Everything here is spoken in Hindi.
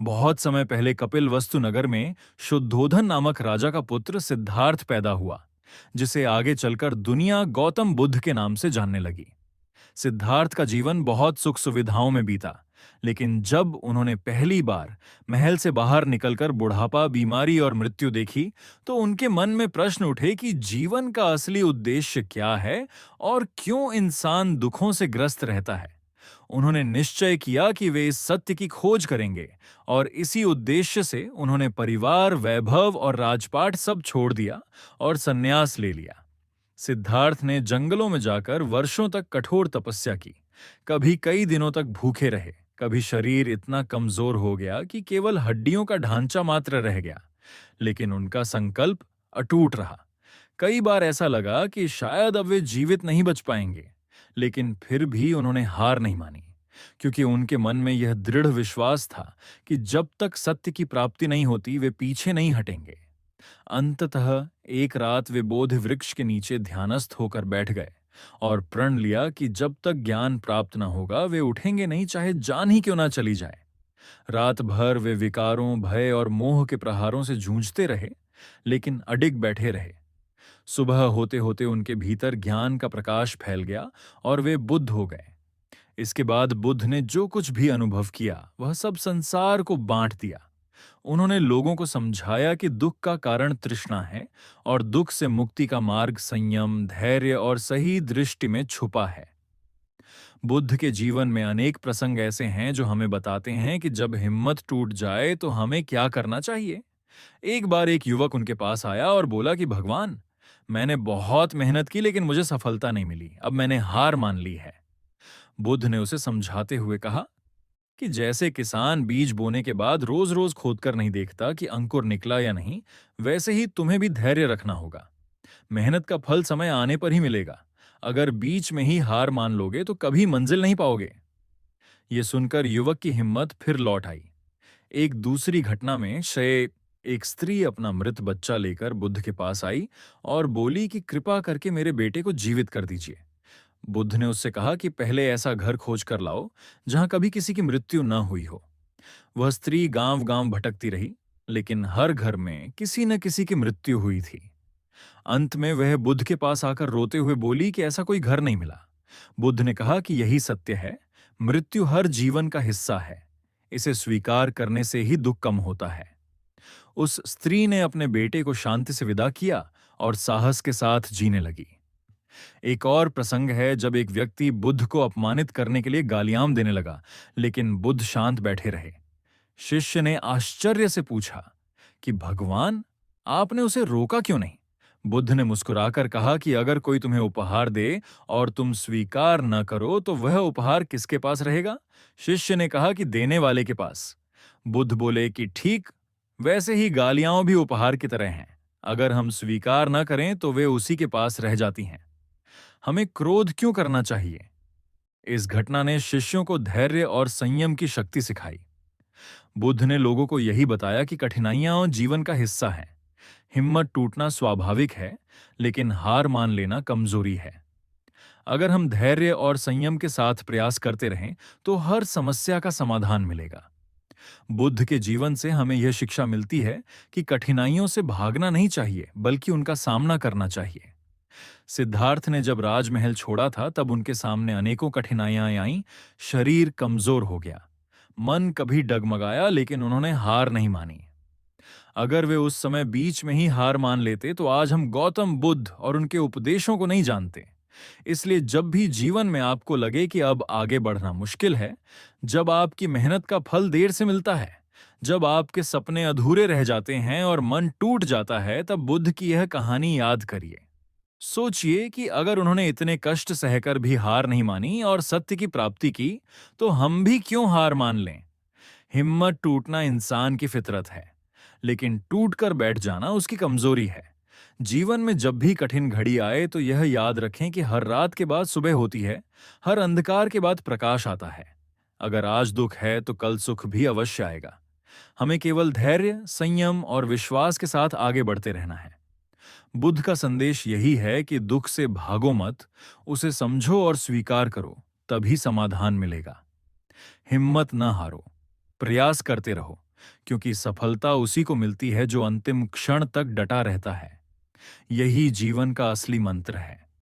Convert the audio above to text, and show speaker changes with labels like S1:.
S1: बहुत समय पहले कपिलवस्तु नगर में शुद्धोधन नामक राजा का पुत्र सिद्धार्थ पैदा हुआ, जिसे आगे चलकर दुनिया गौतम बुद्ध के नाम से जानने लगी। सिद्धार्थ का जीवन बहुत सुख सुविधाओं में बीता, लेकिन जब उन्होंने पहली बार महल से बाहर निकलकर बुढ़ापा, बीमारी और मृत्यु देखी, तो उनके मन में प्रश्न उठे कि जीवन का असली उद्देश्य क्या है और क्यों इंसान दुखों से ग्रस्त रहता है। उन्होंने निश्चय किया कि वे इस सत्य की खोज करेंगे और इसी उद्देश्य से उन्होंने परिवार, वैभव और राजपाट सब छोड़ दिया और संन्यास ले लिया। सिद्धार्थ ने जंगलों में जाकर वर्षों तक कठोर तपस्या की। कभी कई दिनों तक भूखे रहे, कभी शरीर इतना कमजोर हो गया कि केवल हड्डियों का ढांचा मात्र रह गया, लेकिन उनका संकल्प अटूट रहा। कई बार ऐसा लगा कि शायद अब वे जीवित नहीं बच पाएंगे, लेकिन फिर भी उन्होंने हार नहीं मानी, क्योंकि उनके मन में यह दृढ़ विश्वास था कि जब तक सत्य की प्राप्ति नहीं होती वे पीछे नहीं हटेंगे। अंततः एक रात वे बोधि वृक्ष के नीचे ध्यानस्थ होकर बैठ गए और प्रण लिया कि जब तक ज्ञान प्राप्त न होगा वे उठेंगे नहीं, चाहे जान ही क्यों ना चली जाए। रात भर वे विकारों, भय और मोह के प्रहारों से जूझते रहे, लेकिन अडिग बैठे रहे। सुबह होते होते उनके भीतर ज्ञान का प्रकाश फैल गया और वे बुद्ध हो गए। इसके बाद बुद्ध ने जो कुछ भी अनुभव किया वह सब संसार को बांट दिया। उन्होंने लोगों को समझाया कि दुख का कारण तृष्णा है और दुख से मुक्ति का मार्ग संयम, धैर्य और सही दृष्टि में छुपा है। बुद्ध के जीवन में अनेक प्रसंग ऐसे हैं जो हमें बताते हैं कि जब हिम्मत टूट जाए तो हमें क्या करना चाहिए। एक बार एक युवक उनके पास आया और बोला कि भगवान, मैंने बहुत मेहनत की लेकिन मुझे सफलता नहीं मिली, अब मैंने हार मान ली है। बुद्ध ने उसे समझाते हुए कहा कि जैसे किसान बीज बोने के बाद रोज रोज खोदकर नहीं देखता कि अंकुर निकला या नहीं, वैसे ही तुम्हें भी धैर्य रखना होगा। मेहनत का फल समय आने पर ही मिलेगा। अगर बीच में ही हार मान लोगे तो कभी मंजिल नहीं पाओगे। ये सुनकर युवक की हिम्मत फिर लौट आई। एक दूसरी घटना में शय एक स्त्री अपना मृत बच्चा लेकर बुद्ध के पास आई और बोली कि कृपा करके मेरे बेटे को जीवित कर दीजिए। बुद्ध ने उससे कहा कि पहले ऐसा घर खोज कर लाओ जहां कभी किसी की मृत्यु न हुई हो। वह स्त्री गांव गांव भटकती रही, लेकिन हर घर में किसी न किसी की मृत्यु हुई थी। अंत में वह बुद्ध के पास आकर रोते हुए बोली कि ऐसा कोई घर नहीं मिला। बुद्ध ने कहा कि यही सत्य है, मृत्यु हर जीवन का हिस्सा है, इसे स्वीकार करने से ही दुख कम होता है। उस स्त्री ने अपने बेटे को शांति से विदा किया और साहस के साथ जीने लगी। एक और प्रसंग है जब एक व्यक्ति बुद्ध को अपमानित करने के लिए गालियां देने लगा, लेकिन बुद्ध शांत बैठे रहे। शिष्य ने आश्चर्य से पूछा कि भगवान, आपने उसे रोका क्यों नहीं? बुद्ध ने मुस्कुराकर कहा कि अगर कोई तुम्हें उपहार दे और तुम स्वीकार न करो तो वह उपहार किसके पास रहेगा? शिष्य ने कहा कि देने वाले के पास। बुद्ध बोले कि ठीक, वैसे ही गालियां भी उपहार की तरह हैं। अगर हम स्वीकार न करें तो वे उसी के पास रह जाती हैं। हमें क्रोध क्यों करना चाहिए? इस घटना ने शिष्यों को धैर्य और संयम की शक्ति सिखाई। बुद्ध ने लोगों को यही बताया कि कठिनाइयां जीवन का हिस्सा हैं। हिम्मत टूटना स्वाभाविक है, लेकिन हार मान लेना कमजोरी है। अगर हम धैर्य और संयम के साथ प्रयास करते रहें तो हर समस्या का समाधान मिलेगा। बुद्ध के जीवन से हमें यह शिक्षा मिलती है कि कठिनाइयों से भागना नहीं चाहिए, बल्कि उनका सामना करना चाहिए। सिद्धार्थ ने जब राजमहल छोड़ा था तब उनके सामने अनेकों कठिनाइयां आईं। शरीर कमजोर हो गया, मन कभी डगमगाया, लेकिन उन्होंने हार नहीं मानी। अगर वे उस समय बीच में ही हार मान लेते तो आज हम गौतम बुद्ध और उनके उपदेशों को नहीं जानते। इसलिए जब भी जीवन में आपको लगे कि अब आगे बढ़ना मुश्किल है, जब आपकी मेहनत का फल देर से मिलता है, जब आपके सपने अधूरे रह जाते हैं और मन टूट जाता है, तब बुद्ध की यह कहानी याद करिए। सोचिए कि अगर उन्होंने इतने कष्ट सहकर भी हार नहीं मानी और सत्य की प्राप्ति की, तो हम भी क्यों हार मान लें? हिम्मत टूटना इंसान की फितरत है, लेकिन टूटकर बैठ जाना उसकी कमजोरी है। जीवन में जब भी कठिन घड़ी आए तो यह याद रखें कि हर रात के बाद सुबह होती है, हर अंधकार के बाद प्रकाश आता है। अगर आज दुख है तो कल सुख भी अवश्य आएगा। हमें केवल धैर्य, संयम और विश्वास के साथ आगे बढ़ते रहना है। बुद्ध का संदेश यही है कि दुख से भागो मत, उसे समझो और स्वीकार करो, तभी समाधान मिलेगा। हिम्मत न हारो, प्रयास करते रहो, क्योंकि सफलता उसी को मिलती है जो अंतिम क्षण तक डटा रहता है। यही जीवन का असली मंत्र है।